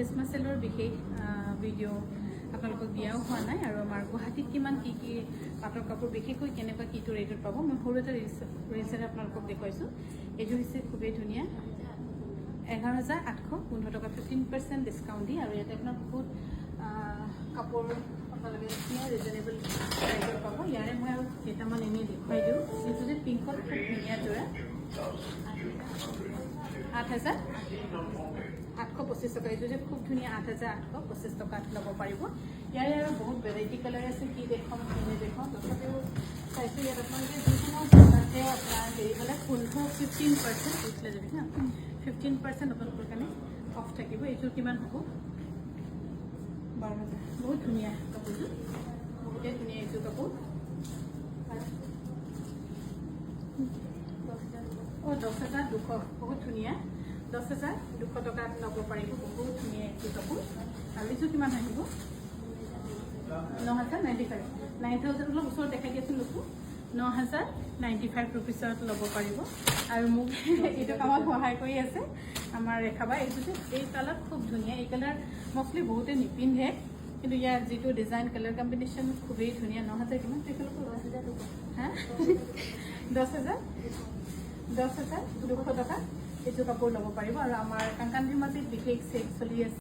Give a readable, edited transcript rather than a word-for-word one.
Christmas চেলৰ বিশেষ video' আপোনালোকক দিয়াও হোৱা নাই আৰু আমাৰ গুৱাহাটীত কিমান কি কি পাটৰ কাপোৰ বিশেষকৈ কেনেকুৱা কিটো ৰেটত পাব মই সৰু এটা ৰিলচেৰে আপোনালোকক দেখুৱাইছোঁ। এইযোৰ হৈছে খুবেই ধুনীয়া 11,815 টকা 15% ডিছকাউণ্ট দি আৰু ইয়াতে আপোনাৰ বহুত কাপোৰ আপোনালোকে ধুনীয়া ৰিজনেবল প্ৰাইচত পাব। ইয়াৰে মই আৰু কেইটামান এনেই দেখুৱাই দিওঁ। যিটো যে পিংকত খুব ধুনীয়া যোৰা 8,825 টকা। এইটো যে খুব ধুনীয়া 8,825 টকাত ল'ব পাৰিব। ইয়াৰে আৰু বহুত ভেৰাইটি কালাৰ আছে, কি দেখুৱাম কিনে দেখুৱাম। তথাপিও চাইছোঁ ইয়াত আপোনালোকে যিকোনো তাতে আপোনাৰ হেৰি হ'লে 15% উঠিলে যাবি হা 15% আপোনালোকৰ কাৰণে অফ থাকিব। এইযোৰ কিমান হ'ব? 12,000। বহুত ধুনীয়া কাপোৰযোৰ, বহুতেই ধুনীয়া এইযোৰ কাপোৰ। 10,200 বহুত ধুনীয়া 10,200 টকাত ল'ব পাৰিব। বহুত ধুনীয়া এইযোৰ কাপোৰ। আৰু এইযোৰ কিমান আহিব? 9,095 9,000 অলপ ওচৰত দেখাই দিয়াচোন লোকো। 9,095 ৰুপিছত ল'ব পাৰিব। আৰু মোক এইটো কামত সহায় কৰি আছে আমাৰ ৰেখাবা। এইটো যে এই কালাৰ খুব ধুনীয়া। এই কালাৰ মষ্টলি বহুতে নিপিন্ধে, কিন্তু ইয়াৰ যিটো ডিজাইন কালাৰ কম্বিনেশ্যন খুবেই ধুনীয়া। 9,000 কিমান? 10,000 হা 10,200 টকা এইযোৰ কাপোৰ ল'ব পাৰিব। আৰু আমাৰ কাংকান ধেমাজিত বিশেষ চেল চলি আছে।